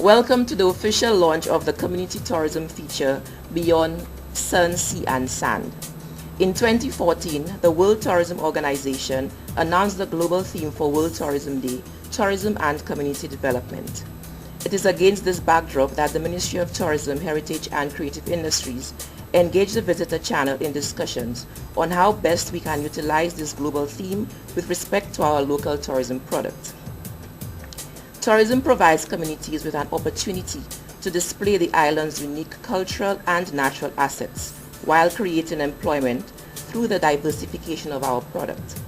Welcome to the official launch of the community tourism feature Beyond Sun, Sea and Sand. In 2014, the World Tourism Organization announced the global theme for World Tourism Day, Tourism and Community Development. It is against this backdrop that the Ministry of Tourism, Heritage and Creative Industries engaged the visitor channel in discussions on how best we can utilize this global theme with respect to our local tourism product. Tourism provides communities with an opportunity to display the island's unique cultural and natural assets while creating employment through the diversification of our product.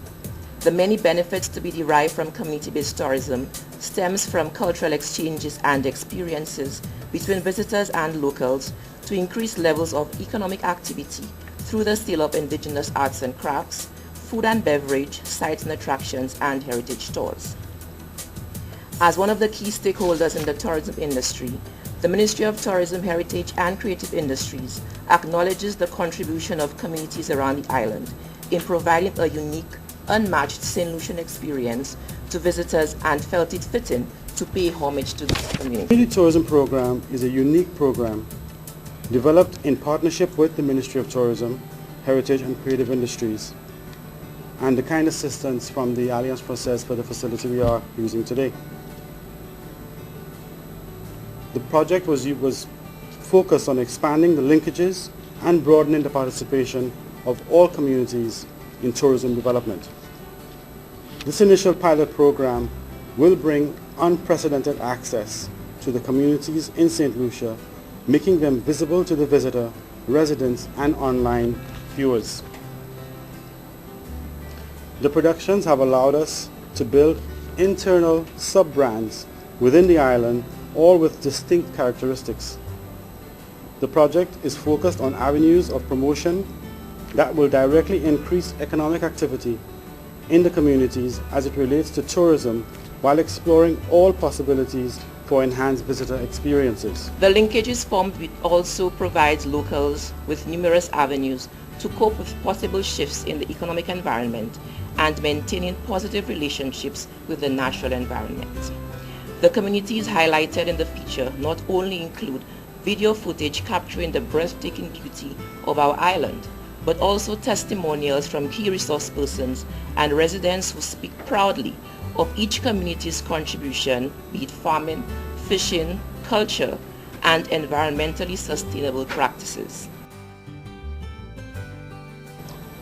The many benefits to be derived from community-based tourism stems from cultural exchanges and experiences between visitors and locals to increase levels of economic activity through the sale of indigenous arts and crafts, food and beverage, sites and attractions, and heritage stores. As one of the key stakeholders in the tourism industry, the Ministry of Tourism, Heritage and Creative Industries acknowledges the contribution of communities around the island in providing a unique, unmatched St. Lucian experience to visitors and felt it fitting to pay homage to this community. The Community Tourism Program is a unique program developed in partnership with the Ministry of Tourism, Heritage and Creative Industries and the kind assistance from the Alliance Française for the facility we are using today. The project was focused on expanding the linkages and broadening the participation of all communities in tourism development. This initial pilot program will bring unprecedented access to the communities in St. Lucia, making them visible to the visitor, residents, and online viewers. The productions have allowed us to build internal sub-brands within the island, all with distinct characteristics. The project is focused on avenues of promotion that will directly increase economic activity in the communities as it relates to tourism while exploring all possibilities for enhanced visitor experiences. The linkages formed also provides locals with numerous avenues to cope with possible shifts in the economic environment and maintaining positive relationships with the natural environment. The communities highlighted in the feature not only include video footage capturing the breathtaking beauty of our island, but also testimonials from key resource persons and residents who speak proudly of each community's contribution, be it farming, fishing, culture, and environmentally sustainable practices.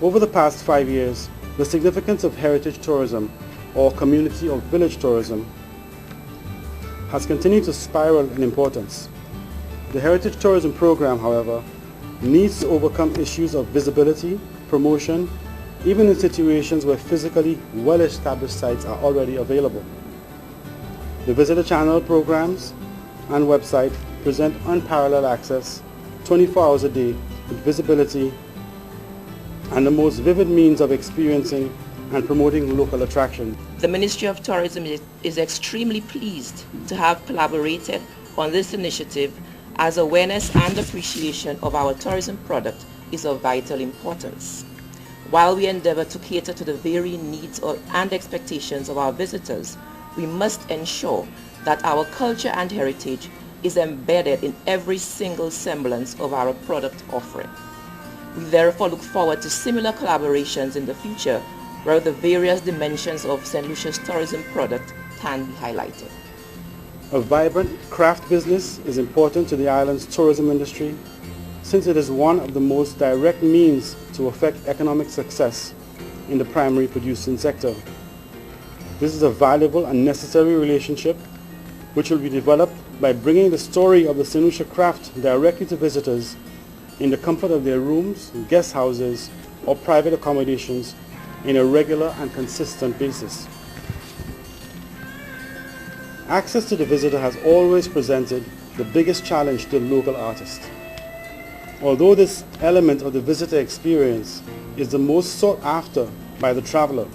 Over the past 5 years, the significance of heritage tourism or community or village tourism has continued to spiral in importance. The Heritage Tourism Program, however, needs to overcome issues of visibility, promotion, even in situations where physically well-established sites are already available. The Visitor Channel programs and website present unparalleled access 24 hours a day with visibility and the most vivid means of experiencing and promoting local attraction. The Ministry of Tourism is extremely pleased to have collaborated on this initiative as awareness and appreciation of our tourism product is of vital importance. While we endeavor to cater to the varying needs and expectations of our visitors, we must ensure that our culture and heritage is embedded in every single semblance of our product offering. We therefore look forward to similar collaborations in the future where the various dimensions of St. Lucia's tourism product can be highlighted. A vibrant craft business is important to the island's tourism industry, since it is one of the most direct means to affect economic success in the primary producing sector. This is a valuable and necessary relationship which will be developed by bringing the story of the St. Lucia craft directly to visitors in the comfort of their rooms, guest houses, or private accommodations in a regular and consistent basis. Access to the visitor has always presented the biggest challenge to the local artist. Although this element of the visitor experience is the most sought after by the traveler,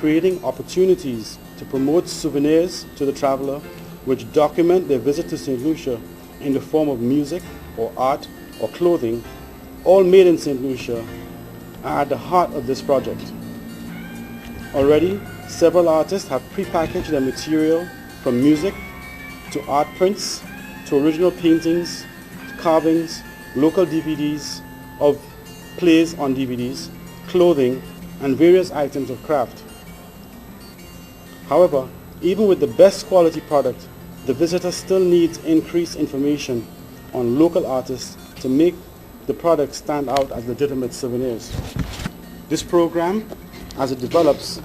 creating opportunities to promote souvenirs to the traveler which document their visit to St. Lucia in the form of music or art or clothing, all made in St. Lucia, are at the heart of this project. Already, several artists have prepackaged their material from music to art prints to original paintings, carvings, local DVDs of plays on DVDs, clothing, and various items of craft. However, even with the best quality product, the visitor still needs increased information on local artists to make the product stand out as legitimate souvenirs. This program, as it develops,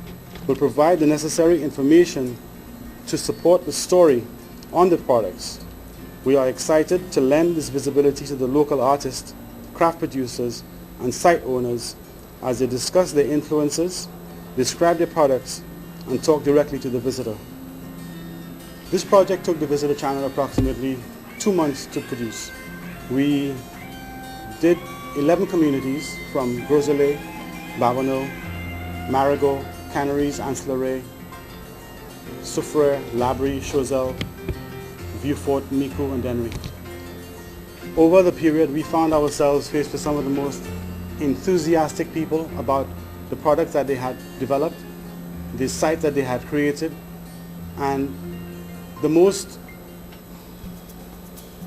will provide the necessary information to support the story on the products. We are excited to lend this visibility to the local artists, craft producers, and site owners as they discuss their influences, describe their products, and talk directly to the visitor. This project took the Visitor Channel approximately 2 months to produce. We did 11 communities from Gros-Islet, Barronneau, Marigot, Canaries, Anse-Laret, Soufrière, Labrie, Choiseul, Vieux-Fort, Micoud, and Dennery. Over the period, we found ourselves faced with some of the most enthusiastic people about the products that they had developed, the site that they had created, and the most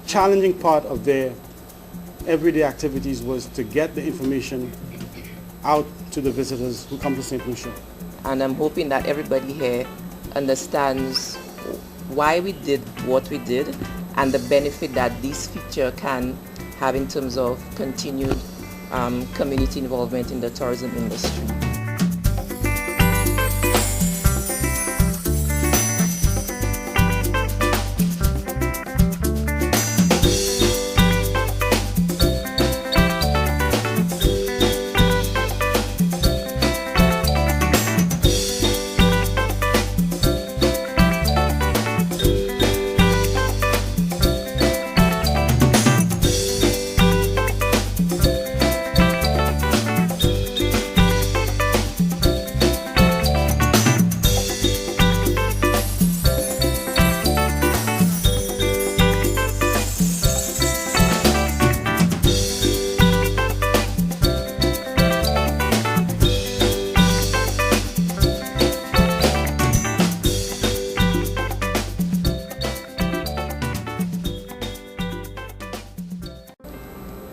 challenging part of their everyday activities was to get the information out to the visitors who come to St. Lucia. And I'm hoping that everybody here understands why we did what we did and the benefit that this feature can have in terms of continued community involvement in the tourism industry.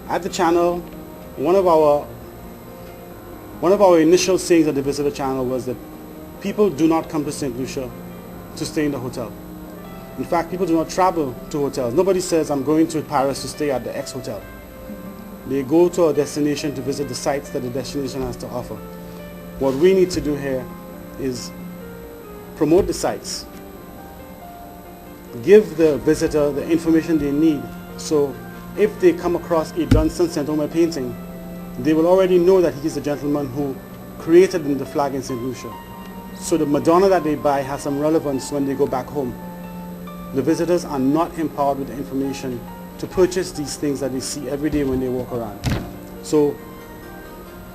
At the channel, one of our initial sayings at the Visitor Channel was that people do not come to St. Lucia to stay in the hotel. In fact, people do not travel to hotels. Nobody says, I'm going to Paris to stay at the X hotel. They go to a destination to visit the sites that the destination has to offer. What we need to do here is promote the sites, give the visitor the information they need, so if they come across a Johnson St. Omer painting, they will already know that he is the gentleman who created the flag in St. Lucia. So the Madonna that they buy has some relevance when they go back home. The visitors are not empowered with the information to purchase these things that they see every day when they walk around. So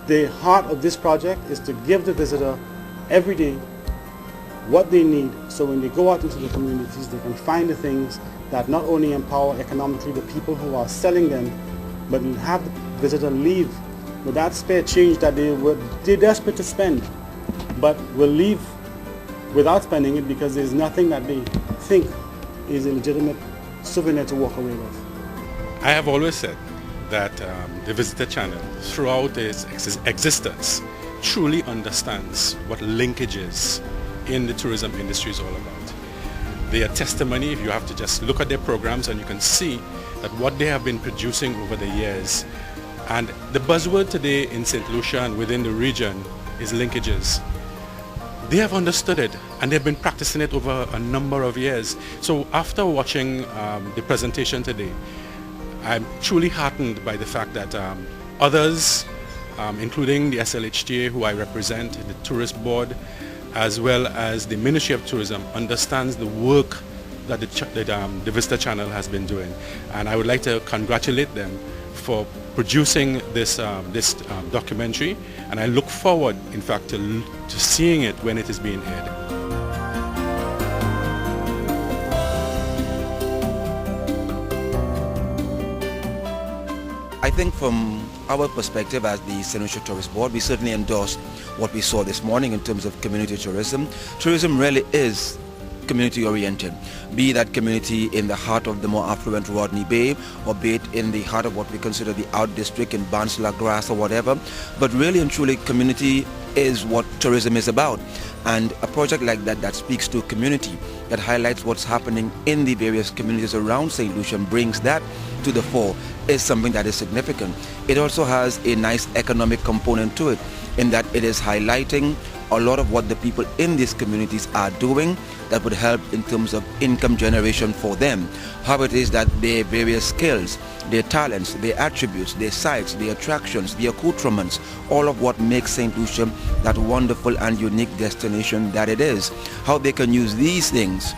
the heart of this project is to give the visitor every day what they need, so when they go out into the communities they can find the things that not only empower economically the people who are selling them, but will have the visitor leave with that spare change that they're desperate to spend, but will leave without spending it because there's nothing that they think is a legitimate souvenir to walk away with. I have always said that the Visitor Channel, throughout its existence, truly understands what linkages in the tourism industry is all about. They are testimony. You have to just look at their programs and you can see that what they have been producing over the years. And the buzzword today in St. Lucia and within the region is linkages. They have understood it and they've been practicing it over a number of years. So after watching the presentation today, I'm truly heartened by the fact that others, including the SLHTA, who I represent, the Tourist Board, as well as the Ministry of Tourism, understands the work that the Visitor Channel has been doing. And I would like to congratulate them for producing this documentary, and I look forward, in fact, to seeing it when it is being aired. I think from our perspective as the St. Lucia Tourist Board, we certainly endorse what we saw this morning in terms of community tourism. Tourism really is community oriented, be that community in the heart of the more affluent Rodney Bay, or be it in the heart of what we consider the out district in Barnes-la-Grasse or whatever. But really and truly, community is what tourism is about. And a project like that speaks to community, that highlights what's happening in the various communities around St. Lucia and brings that to the fore, is something that is significant. It also has a nice economic component to it, in that it is highlighting a lot of what the people in these communities are doing that would help in terms of income generation for them. How it is that their various skills, their talents, their attributes, their sites, their attractions, their accoutrements, all of what makes St. Lucia that wonderful and unique destination that it is. How they can use these things,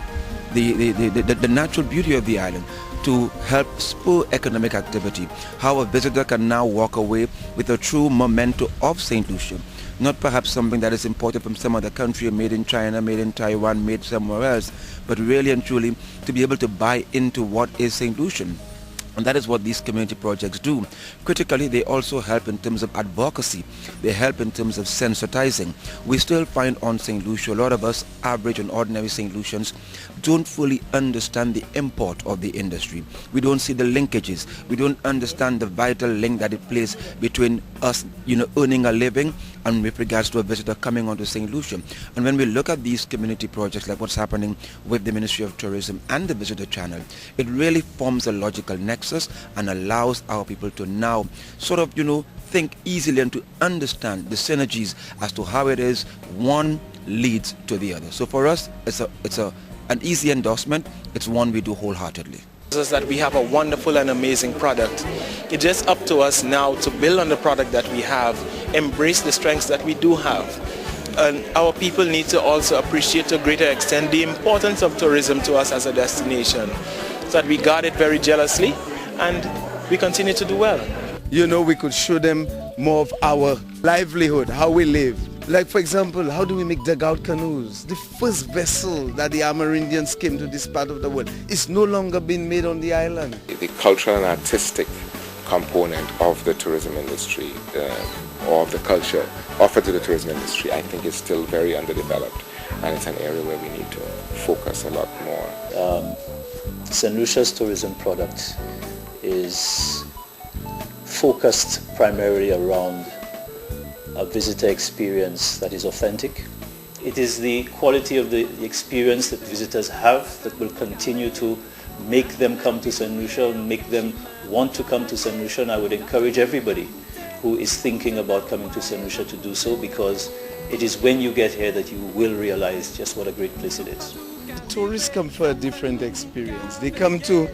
the natural beauty of the island, to help spur economic activity. How a visitor can now walk away with a true memento of St. Lucia. Not perhaps something that is imported from some other country, made in China, made in Taiwan, made somewhere else, but really and truly to be able to buy into what is St. Lucian. And that is what these community projects do. Critically, they also help in terms of advocacy. They help in terms of sensitizing. We still find on St. Lucia, a lot of us, average and ordinary St. Lucians, don't fully understand the import of the industry. We don't see the linkages. We don't understand the vital link that it plays between us, earning a living and with regards to a visitor coming onto St. Lucia. And when we look at these community projects, like what's happening with the Ministry of Tourism and the Visitor Channel, it really forms a logical nexus and allows our people to now sort of, think easily and to understand the synergies as to how it is one leads to the other. So for us, it's an easy endorsement. It's one we do wholeheartedly. Is that we have a wonderful and amazing product. It's just up to us now to build on the product that we have, embrace the strengths that we do have. And our people need to also appreciate to a greater extent the importance of tourism to us as a destination, so that we guard it very jealously and we continue to do well. We could show them more of our livelihood, how we live. Like, for example, how do we make dugout canoes? The first vessel that the Amerindians came to this part of the world is no longer being made on the island. The cultural and artistic component of the tourism industry, or of the culture offered to the tourism industry, I think is still very underdeveloped, and it's an area where we need to focus a lot more. St. Lucia's tourism product is focused primarily around a visitor experience that is authentic. It is the quality of the experience that visitors have that will continue to make them come to St. Lucia, make them want to come to St. Lucia, and I would encourage everybody who is thinking about coming to St. Lucia to do so, because it is when you get here that you will realize just what a great place it is. Tourists come for a different experience. They come to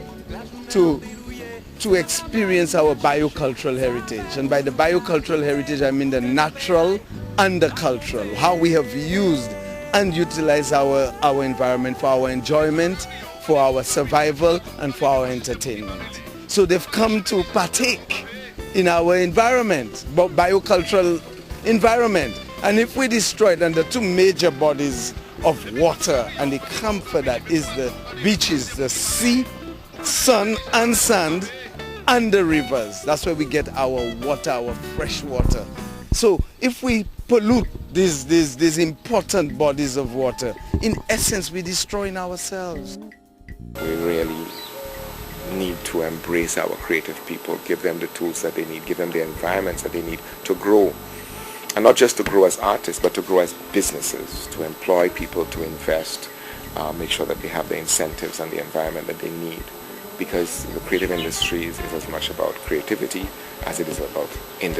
experience our biocultural heritage. And by the biocultural heritage, I mean the natural and the cultural, how we have used and utilized our environment for our enjoyment, for our survival, and for our entertainment. So they've come to partake in our environment, biocultural environment. And if we destroy it, and the two major bodies of water and the comfort that is the beaches, the sea, sun and sand, and the rivers. That's where we get our water, our fresh water. So if we pollute these important bodies of water, in essence, we're destroying ourselves. We really need to embrace our creative people, give them the tools that they need, give them the environments that they need to grow. And not just to grow as artists, but to grow as businesses, to employ people, to invest, make sure that they have the incentives and the environment that they need, because the creative industries is as much about creativity as it is about industry.